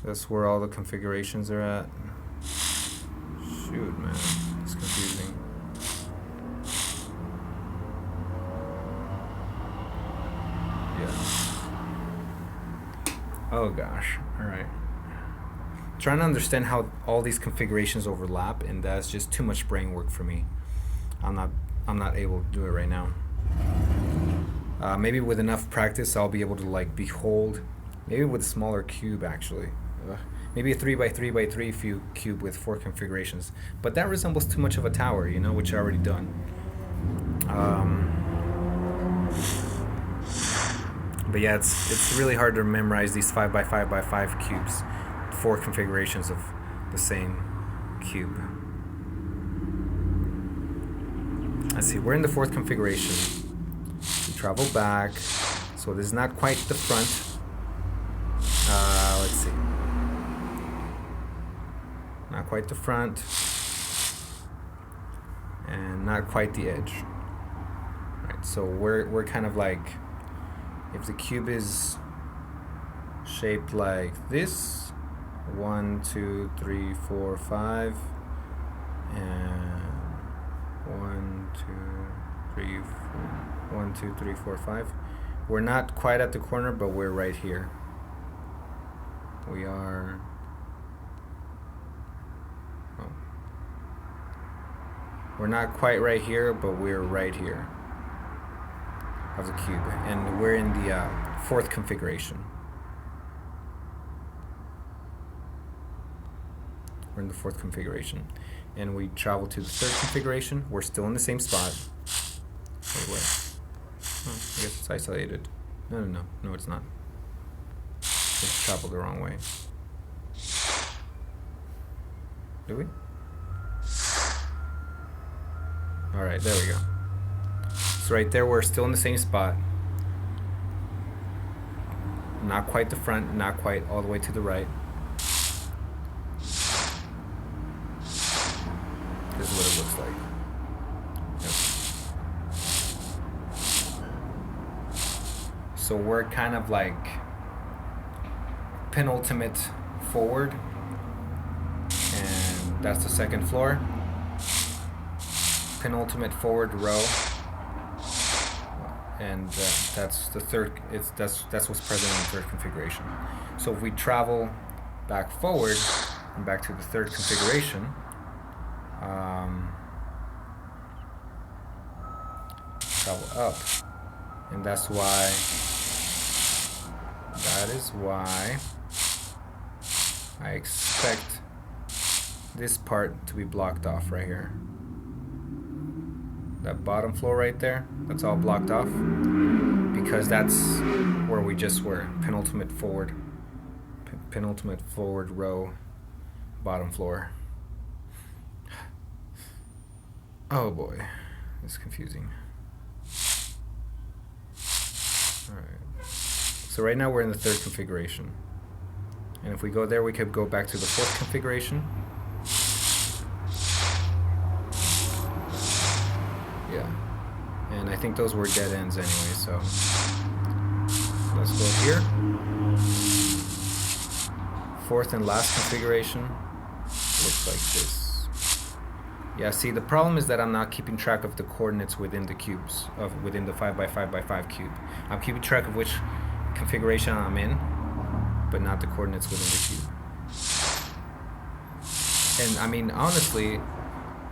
That's where all the configurations are at. Shoot, man, it's confusing. Yeah. Oh gosh. All right. Trying to understand how all these configurations overlap, and that's just too much brain work for me. I'm not able to do it right now. Maybe with enough practice, I'll be able to like behold. Maybe with a smaller cube, actually. Maybe a 3x3x3 cube with 4 configurations. But that resembles too much of a tower, you know, which I already done. But yeah, it's really hard to memorize these 5x5x5 cubes, 4 configurations of the same cube. Let's see, we're in the 4th configuration. We travel back, so this is not quite the front. Let's see. Not quite the front, and not quite the edge. Right, so we're kind of like, if the cube is shaped like this, 1, 2, 3, 4, 5, and 1, 2, 3, 4, 1, 2, 3, 4, 5. We're not quite at the corner, but we're right here. We are. Oh. We're not quite right here, but we're right here of the cube, and we're in the 4th configuration. We're in the 4th configuration, and we travel to the 3rd configuration. We're still in the same spot. Wait, where? Oh, I guess it's isolated. No, it's not. Just traveled the wrong way. Do we? All right, there we go. So right there, we're still in the same spot. Not quite the front, not quite all the way to the right. This is what it looks like. Yep. So we're kind of like penultimate forward, and that's the 2nd floor. Penultimate forward row, and that's the 3rd. That's what's present in the 3rd configuration. So if we travel back forward and back to the 3rd configuration, travel up, and that is why I expect this part to be blocked off right here. That bottom floor right there, that's all blocked off, because that's where we just were. Penultimate forward row, bottom floor. Oh boy, it's confusing. Alright. So right now we're in the 3rd configuration. And if we go there, we could go back to the 4th configuration. Yeah. And I think those were dead ends anyway, so let's go here. 4th and last configuration looks like this. Yeah, see, the problem is that I'm not keeping track of the coordinates within the cubes, within the 5x5x5 cube. I'm keeping track of which configuration I'm in, but not the coordinates within the cube. And I mean, honestly,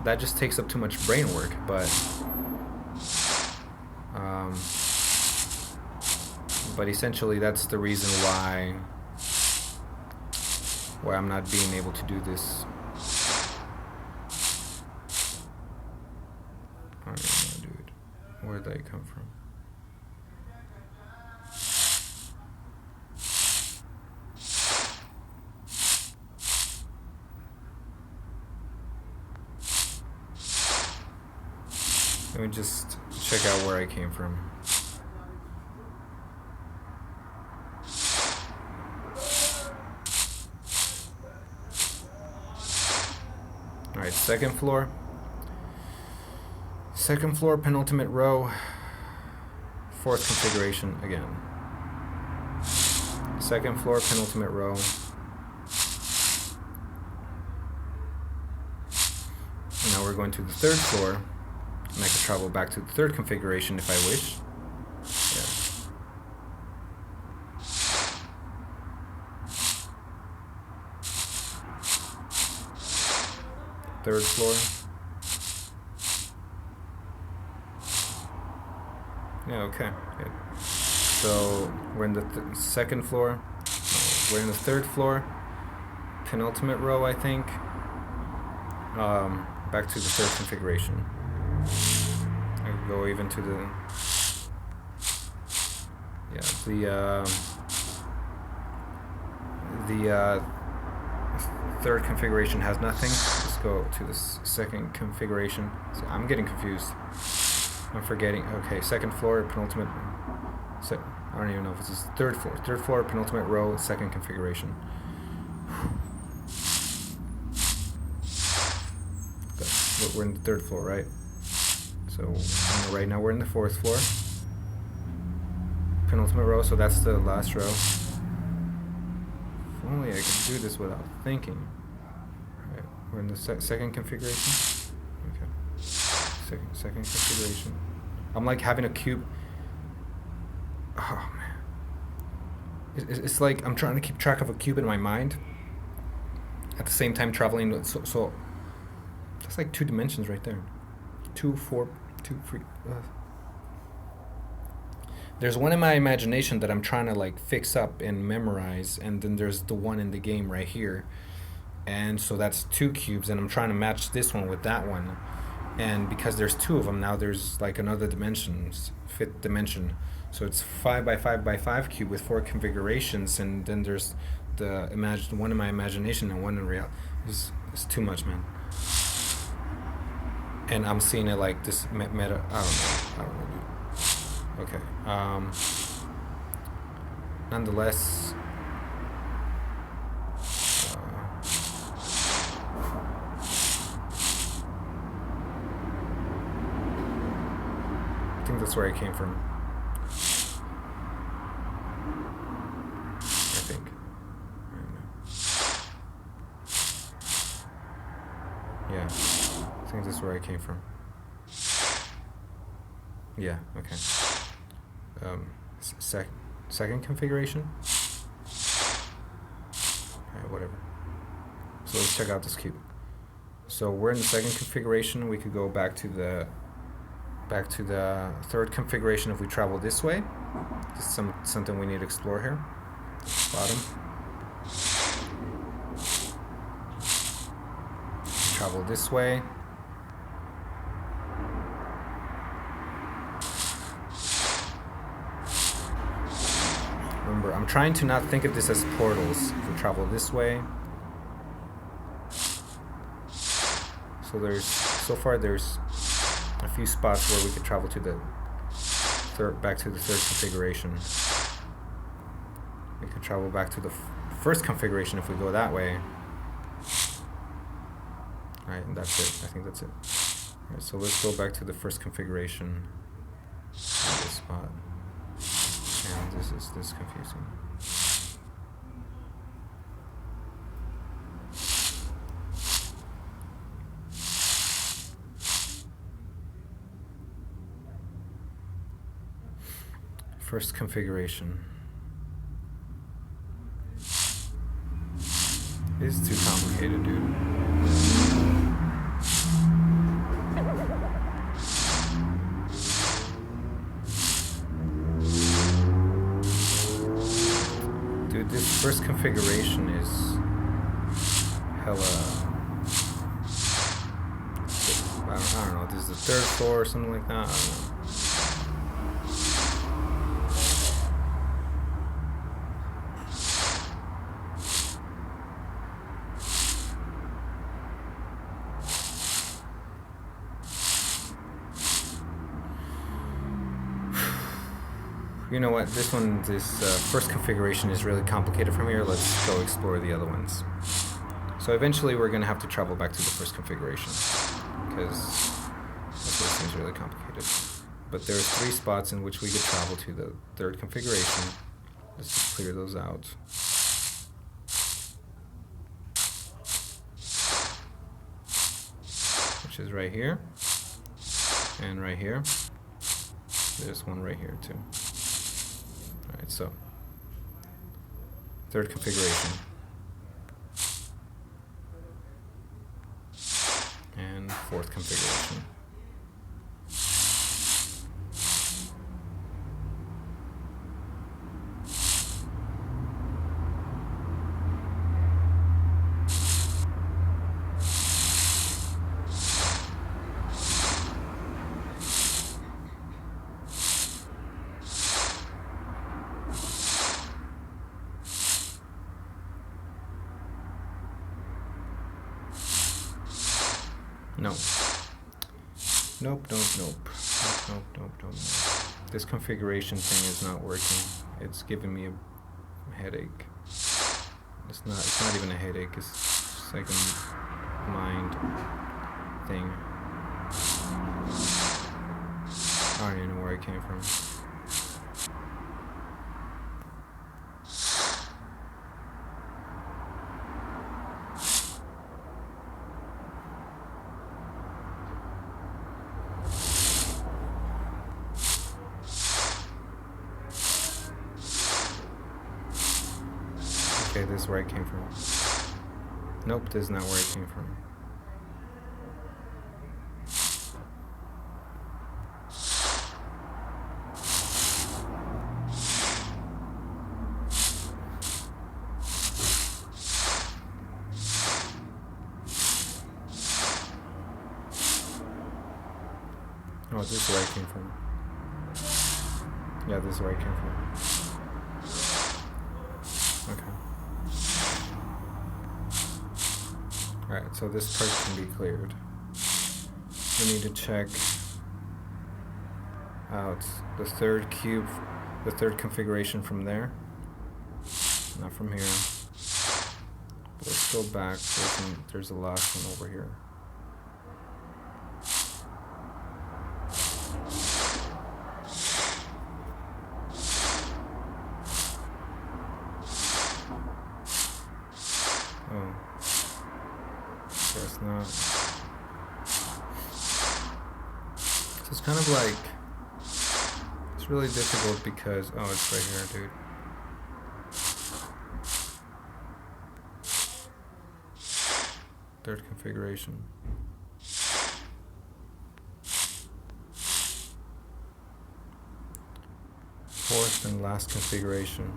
that just takes up too much brain work, but essentially that's the reason why I'm not being able to do this. I don't know, dude. Where did they come from? Let me just check out where I came from. Alright, 2nd floor. 2nd floor, penultimate row. 4th configuration again. 2nd floor, penultimate row. we're going to the third floor, and I can travel back to the third configuration if I wish. Yeah. Third floor. Yeah, okay, good. So we're in the second floor. No, we're in the third floor. Penultimate row, I think. Back to the third configuration. I can go even to the third configuration has nothing. Let's go to the second configuration. So I'm getting confused. I'm forgetting. Okay, second floor, penultimate. I don't even know if it's third floor. Third floor, penultimate row, second configuration. We're in the third floor, right? So right now we're in the fourth floor. Penultimate row, so that's the last row. If only I could do this without thinking. Alright, we're in the second configuration. Okay. Second configuration. I'm like having a cube. Oh man. It's like I'm trying to keep track of a cube in my mind. At the same time traveling, so that's like 2 dimensions right there. 2, 4, 2, 3. There's one in my imagination that I'm trying to like fix up and memorize, and then there's the one in the game right here. And so that's 2 cubes, and I'm trying to match this one with that one. And because there's 2 of them, now there's like another dimensions, 5th dimension. So it's 5 by 5 by 5 cube with 4 configurations, and then there's the one in my imagination and one in real. It's too much, man. And I'm seeing it like this meta. I don't know, dude. Okay. Nonetheless. I think that's where I came from. I think. Yeah. I think this is where I came from. Yeah, okay. Second configuration? Alright, whatever. So let's check out this cube. So we're in the second configuration. We could go back to the third configuration if we travel this way. This is something we need to explore here. Bottom. Travel this way. Remember, I'm trying to not think of this as portals. If we travel this way. So so far there's a few spots where we could travel to the back to the third configuration. We could travel back to the first configuration if we go that way. Alright, and that's it. I think that's it. Alright, so let's go back to the first configuration. This spot. And this is confusing. First configuration. This is too complicated, dude. Dude, this first configuration is hella... I don't know, this is the third floor or something like that, I don't know. You know what, this first configuration is really complicated from here. Let's go explore the other ones. So eventually we're going to have to travel back to the first configuration, because this seems really complicated. But there are 3 spots in which we could travel to the third configuration. Let's just clear those out. Which is right here and right here. There's one right here too. Alright, so third configuration. And fourth configuration. No. Nope. This configuration thing is not working. It's giving me a headache. It's not even a headache, it's just like a mind thing. I don't even know where it came from. Okay, this is where it came from. Nope, this is not where it came from. Oh, this is where it came from. Yeah, this is where it came from. Okay. Alright, so this part can be cleared. We need to check out the third cube, the third configuration from there. Not from here. But let's go back. There's the last one over here. Oh. Guess not. So it's kind of like, it's really difficult because, oh, it's right here, dude. Third configuration. Fourth and last configuration.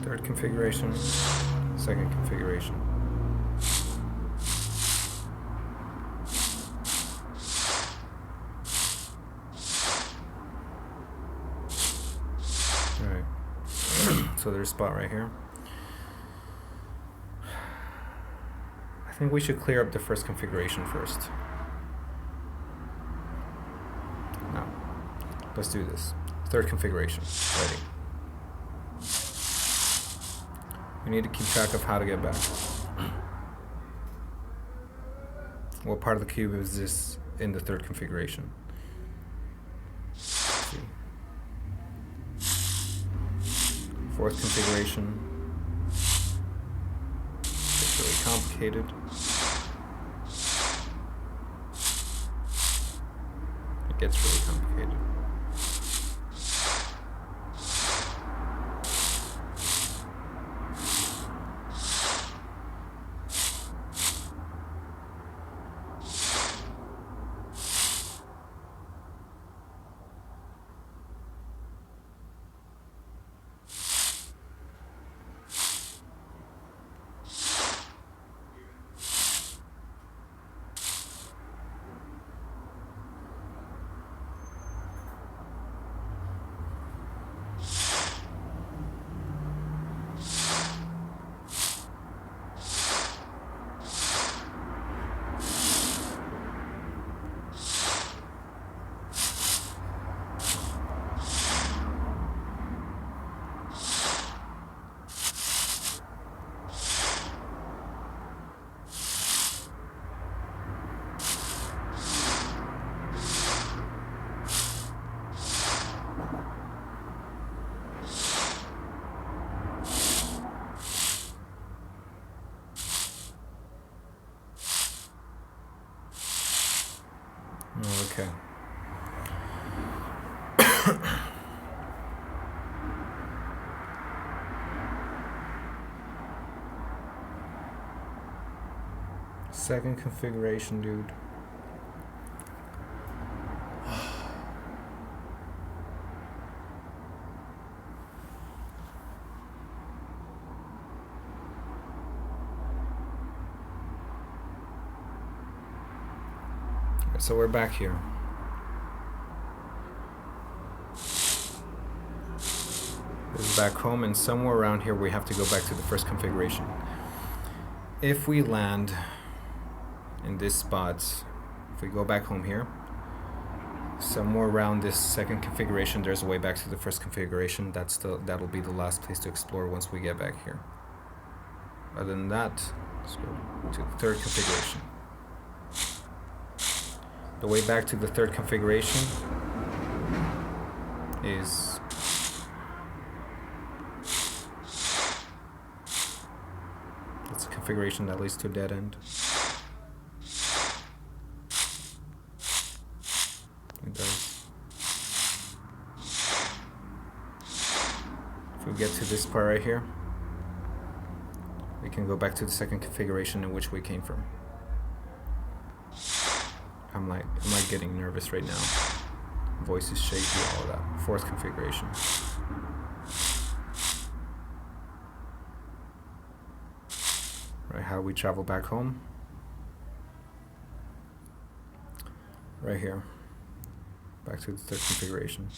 Third configuration, second configuration. Alright, so there's a spot right here. I think we should clear up the first configuration first. Now, let's do this. Third configuration, ready. We need to keep track of how to get back. What part of the cube is this in the third configuration? Let's see. Fourth configuration. It's really complicated. It gets really complicated. Okay. Second configuration, dude. So we're back here. This is back home, and somewhere around here we have to go back to the first configuration. If we land in this spot, if we go back home here, somewhere around this second configuration, there's a way back to the first configuration. That'll be the last place to explore once we get back here. Other than that, let's go to the third configuration. The way back to the third configuration is it's a configuration that leads to a dead end. It does. If we get to this part right here, we can go back to the second configuration in which we came from. I'm like getting nervous right now. Voice is shaky, all of that. Fourth configuration. Right, how we travel back home. Right here. Back to the third configuration.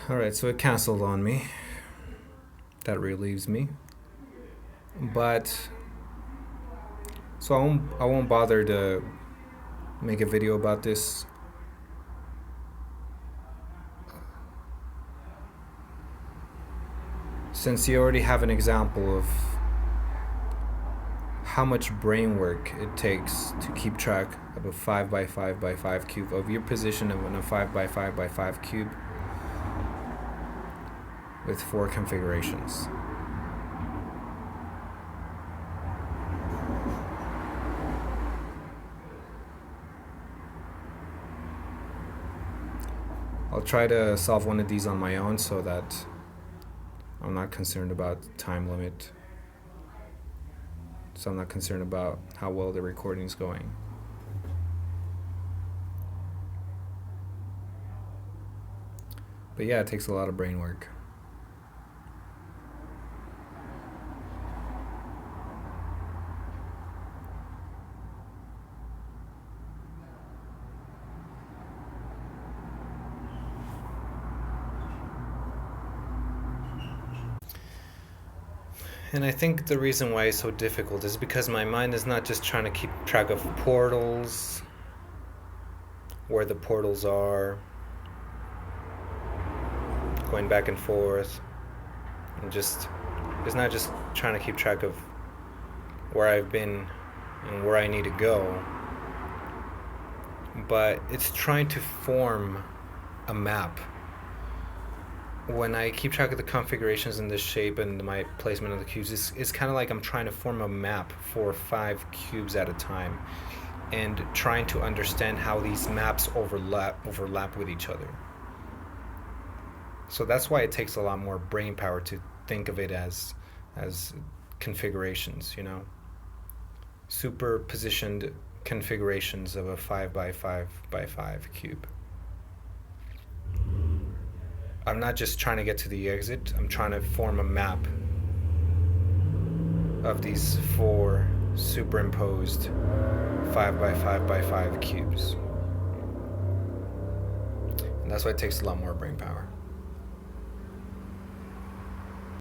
Alright, so it canceled on me. That relieves me. But so I won't bother to make a video about this. Since you already have an example of how much brain work it takes to keep track of a 5x5x5 cube, of your position in a 5x5x5 cube with 4 configurations. I'll try to solve one of these on my own so that I'm not concerned about time limit. So I'm not concerned about how well the recording's going. But yeah, it takes a lot of brain work. And I think the reason why it's so difficult is because my mind is not just trying to keep track of portals, where the portals are, going back and forth, and it's not just trying to keep track of where I've been and where I need to go, but it's trying to form a map. When I keep track of the configurations and the shape and my placement of the cubes, it's kind of like I'm trying to form a map for 5 cubes at a time and trying to understand how these maps overlap with each other. So that's why it takes a lot more brain power to think of it as configurations, you know, superpositioned configurations of a 5x5x5 cube. I'm not just trying to get to the exit, I'm trying to form a map of these 4 superimposed 5x5x5 cubes. And that's why it takes a lot more brain power.